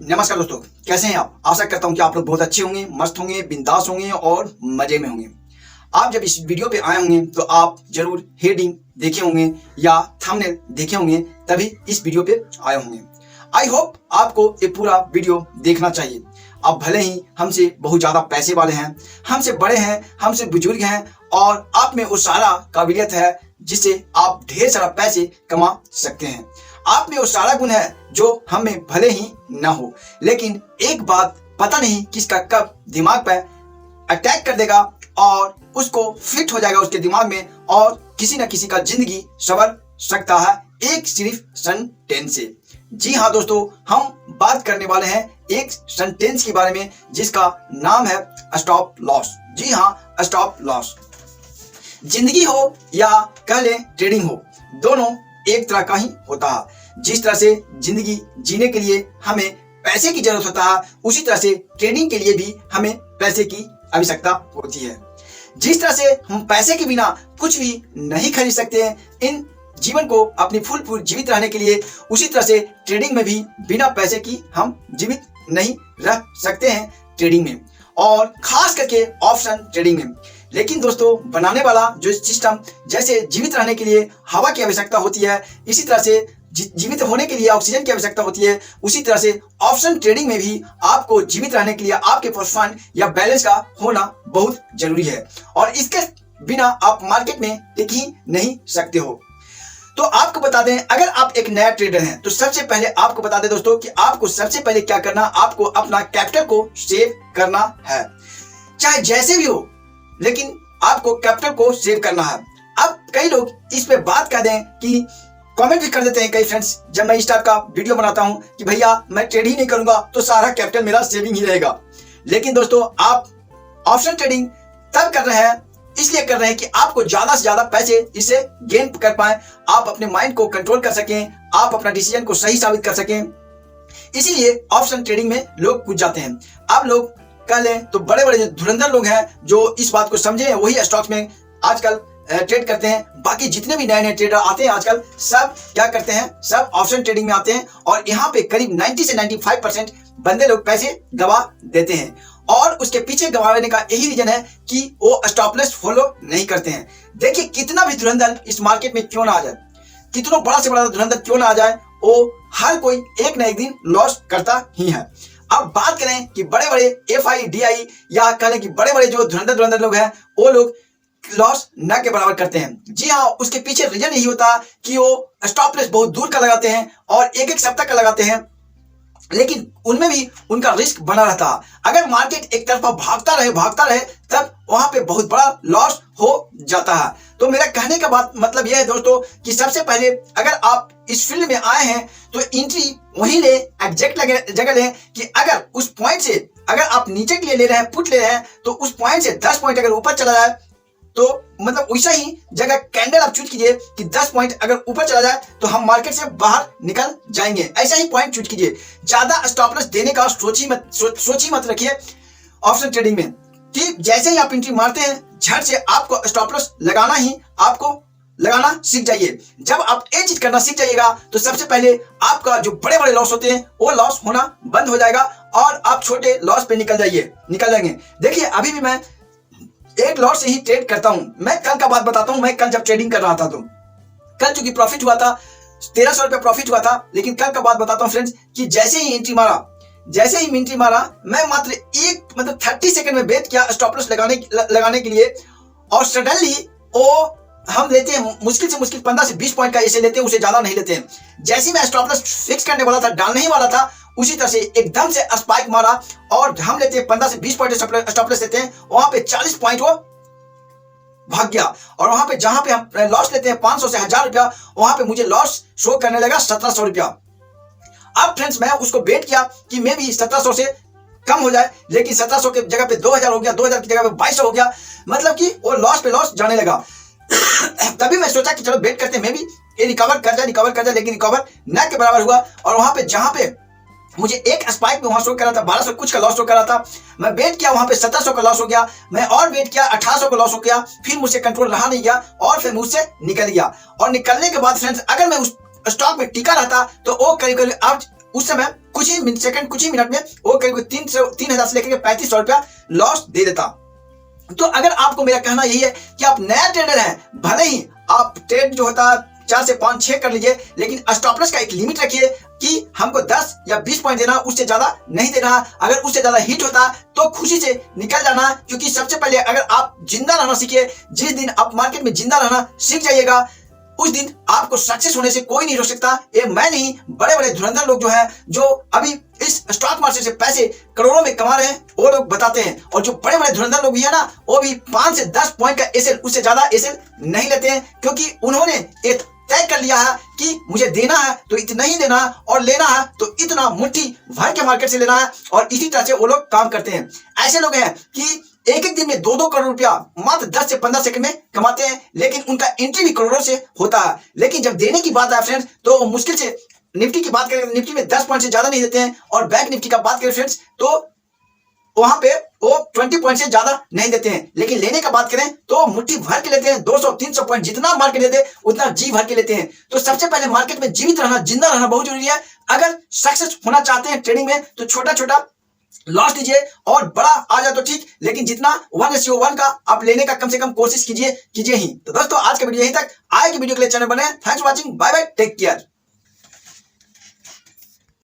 नमस्कार दोस्तों, कैसे हैं आप। आशा करता हूं कि आप लोग बहुत अच्छे होंगे, मस्त होंगे, बिंदास होंगे और मजे में होंगे। आप जब इस वीडियो पे आए होंगे तो आप जरूर हेडिंग देखे होंगे या थंबनेल देखे होंगे, तभी इस वीडियो पे आए होंगे। आई होप आपको ये पूरा वीडियो देखना चाहिए। आप भले ही हमसे बहुत ज्यादा पैसे वाले हैं, हमसे बड़े हैं, हमसे बुजुर्ग हैं और आप में वो सारा काबिलियत है जिससे आप ढेर सारा पैसे कमा सकते हैं। आप में वो सारा गुण है जो हमें भले ही ना हो, लेकिन एक बात पता नहीं किसका कब दिमाग पर अटैक कर देगा और उसको फिट हो जाएगा उसके दिमाग में और किसी न किसी का जिंदगी संवर सकता है एक सिर्फ सेंटेंस से। जी हाँ दोस्तों, हम बात करने वाले हैं एक सेंटेंस के बारे में जिसका नाम है स्टॉप लॉस। जी हाँ, स्टॉप लॉस। जिंदगी हो या कह लें ट्रेडिंग हो, दोनों एक तरह का ही होता है। जिस तरह से जिंदगी जीने के लिए हमें पैसे की जरूरत होता है, उसी तरह से ट्रेडिंग के लिए भी हमें पैसे की आवश्यकता होती है। जिस तरह से हम पैसे के बिना कुछ भी नहीं खरीद सकते हैं इन जीवन को अपनी फुल जीवित रहने के लिए, उसी तरह से ट्रेडिंग में भी बिना पैसे की हम जीवित नहीं रह सकते हैं ट्रेडिंग में, और खास करके ऑप्शन ट्रेडिंग में। लेकिन दोस्तों, बनाने वाला जो सिस्टम, जैसे जीवित रहने के लिए हवा की आवश्यकता होती है, इसी तरह से जीवित होने के लिए ऑक्सीजन की आवश्यकता होती है, उसी तरह से ऑप्शन ट्रेडिंग में भी आपको जीवित रहने के लिए आपके पास फंड या बैलेंस का होना बहुत जरूरी है, और इसके बिना आप मार्केट में टिक ही नहीं सकते हो। तो आपको बता दें, अगर आप एक नया ट्रेडर हैं तो सबसे पहले आपको बता दें दोस्तों कि आपको सबसे पहले क्या करना, आपको अपना कैपिटल को सेव करना है। चाहे जैसे भी हो, लेकिन आपको कैपिटल को सेव करना है। अब कई लोग इस पे बात कर दें कि कमेंट भी कर देते हैं कई फ्रेंड्स, जब मैं इस टाइप का वीडियो बनाता हूं कि भैया मैं ट्रेड ही नहीं करूंगा तो सारा कैपिटल मेरा सेविंग ही रहेगा। लेकिन दोस्तों, आप ऑप्शन ट्रेडिंग तब कर रहे हैं, इसलिए कर रहे हैं कि आपको ज्यादा से ज्यादा पैसे इससे गेन कर पाए, आप अपने माइंड को कंट्रोल कर सकें, आप अपना डिसीजन को सही साबित कर सकें। इसीलिए ऑप्शन ट्रेडिंग में लोग कूद जाते हैं। अब लोग कह लें तो बड़े बड़े जो धुरंधर लोग हैं जो इस बात को समझे हैं, वही स्टॉक्स में आजकल ट्रेड करते हैं। बाकी जितने भी नए नए ट्रेडर आते हैं आजकल, सब क्या करते हैं, सब ऑप्शन ट्रेडिंग में आते हैं, और यहाँ पे करीब 90 से 95% बंदे लोग पैसे गवा देते हैं। और उसके पीछे गवाने का यही रीजन है कि वो स्टॉप लॉस फॉलो नहीं करते हैं। देखिए, कितना भी धुरंधर इस मार्केट में क्यों ना आ जाए, कितना बड़ा से बड़ा धुरंधर क्यों ना आ जाए, वो हर कोई एक न एक दिन लॉस करता ही है। अब बात करें कि बड़े बड़े FI DI या कह लें कि बड़े बड़े जो धुरंधर लोग हैं, वो लोग लॉस न के बराबर करते हैं। जी हाँ, उसके पीछे रीजन यही होता है कि वो स्टॉप लॉस बहुत दूर का लगाते हैं और एक सप्ताह का लगाते हैं, लेकिन उनमें भी उनका रिस्क बना रहता है। अगर मार्केट एक तरफा भागता रहे तब वहां पे बहुत बड़ा लॉस हो जाता है। तो मेरा कहने का बात मतलब यह है दोस्तों कि सबसे पहले अगर आप इस फील्ड में आए हैं तो एंट्री वहीं ले, एग्जैक्ट जगह लें कि अगर उस पॉइंट से अगर आप नीचे के लिए ले रहे हैं, पुट ले रहे हैं, तो उस पॉइंट से 10 पॉइंट अगर ऊपर चला जाए तो मतलब वैसा ही जगह कैंडल आप चूज कीजिए कि 10 पॉइंट अगर ऊपर चला जाए तो हम मार्केट से बाहर निकल जाएंगे। ऐसा ही पॉइंट चूज कीजिए। ज्यादा स्टॉप लॉस देने का सोच ही मत रखिए ऑप्शन ट्रेडिंग में कि जैसे ही आप एंट्री मारते हैं, झट से आपको स्टॉप लॉस लगाना सीख जाइए। जब आप ये चीज करना सीख जाइएगा तो सबसे पहले आपका जो बड़े बड़े लॉस होते हैं वो लॉस होना बंद हो जाएगा और आप छोटे लॉस पे निकल जाएंगे। देखिए, अभी भी मैं एक लॉट से ही ट्रेड करता हूं। मैं कल का बात बताता हूं। मैं कल जब ट्रेडिंग कर रहा था तो कल चूंकि प्रॉफिट हुआ था, 1300 रुपया प्रॉफिट हुआ था, लेकिन कल का बात बताता हूं फ्रेंड्स कि जैसे ही एंट्री मारा मैं मात्र 30 सेकंड में बेच किया स्टॉप लॉस लगाने के लिए, और सडनली वो हम लेते हैं मुश्किल से मुश्किल 15 से 20 पॉइंट का ऐसे लेते हैं, उसे ज्यादा नहीं लेते हैं। जैसे ही मैं स्टॉप लॉस फिक्स करने वाला था, डालने ही वाला था, उसी तरह से एकदम से स्पाइक मारा और हम लेते हैं 15 से 20 पॉइंट स्टॉप लॉस लेते हैं, वहां पे 40 पॉइंट वो भाग गया, और वहां पे जहां पे हम लॉस लेते हैं 500 से 1000 रुपया, वहां पे मुझे लॉस शो करने लगा 1700 रुपया। अब फ्रेंड्स, मैं उसको बेट किया कि मे भी 1700 से कम हो जाए, लेकिन 1700 के जगह पे 2000 हो गया, 2000 की जगह पे 2200 हो गया, मतलब कि वो लॉस पे लॉस जाने लगा। तभी मैं सोचा कि चलो बेट करते हैं, मे भी ये रिकवर कर जाए, लेकिन रिकवर न के बराबर हुआ, और वहां पे जहां पे मुझे एक स्पाइक में वहां शो कर रहा था 1200 कुछ का लॉस शो कर रहा था, मैं बेट किया, वहां पे 1700 का लॉस हो गया। मैं और बेट किया, 1800 का लॉस हो गया, फिर मुझसे कंट्रोल रहा नहीं गया और फिर मुझसे निकल गया। और निकलने के बाद फ्रेंड्स, अगर मैं उस स्टॉक में टिका रहता तो वो करीब करीब आज उस समय कुछ ही सेकंड, कुछ ही मिनट में वो करीब 3,000 से लेकर के 3,500 रुपया लॉस दे देता। तो अगर आपको मेरा कहना यही है कि आप नया ट्रेडर हैं, भले ही आप ट्रेड जो होता है 4 से 5 6 कर लीजिए, लेकिन स्टॉप लॉस का एक लिमिट रखिए कि हमको 10 या 20 पॉइंट देना, उससे ज्यादा नहीं देना। अगर उससे ज्यादा हिट होता तो खुशी से निकल जाना, क्योंकि सबसे पहले अगर आप जिंदा रहना सीखिए, जिस दिन आप मार्केट में जिंदा रहना सीख जाइएगा, उस दिन आपको सक्सेस होने से कोई नहीं रोक सकता। ये मैं नहीं, बड़े बड़े धुरंधर लोग जो है, जो अभी इस स्टॉक मार्केट से पैसे करोड़ों में कमा रहे हैं, वो लोग बताते हैं। और जो बड़े बड़े धुरंधर लोग भी है ना, वो भी 5 से 10 पॉइंट का एसएल, उससे ज्यादा एसएल नहीं लेते हैं, क्योंकि उन्होंने एक तय कर लिया है कि मुझे देना है तो इतना ही देना है, और लेना है तो इतना मुट्ठी भर के मार्केट से लेना है। और इसी तरह से वो लोग काम करते हैं। ऐसे लोग हैं कि एक एक दिन में 2-2 करोड़ रुपया मात्र 10 से 15 सेकंड में कमाते हैं, लेकिन उनका एंट्री भी करोड़ों से होता है। लेकिन जब देने की बात है फ्रेंड्स, तो मुश्किल से निफ्टी की बात करें, निफ्टी में 10 पॉइंट से ज्यादा नहीं देते हैं। और बैंक निफ्टी का बात करें फ्रेंड्स, तो वहां पे वो 20 पॉइंट से ज्यादा नहीं देते हैं। लेकिन लेने का बात करें तो मुट्ठी भर के लेते हैं, 200-300 पॉइंट जितना मार्केट देते उतना जी भर के लेते हैं। तो सबसे पहले मार्केट में जीवित रहना, जिंदा रहना बहुत जरूरी है। अगर सक्सेस होना चाहते हैं ट्रेडिंग में, तो छोटा छोटा लॉस लीजिए, और बड़ा आ जाए तो ठीक, लेकिन जितना 1:1 का आप लेने का कम से कम कोशिश कीजिए ही। तो दोस्तों, आज का वीडियो यहीं तक। आगे की वीडियो के लिए चैनल बने। Thanks for watching, bye bye, take care.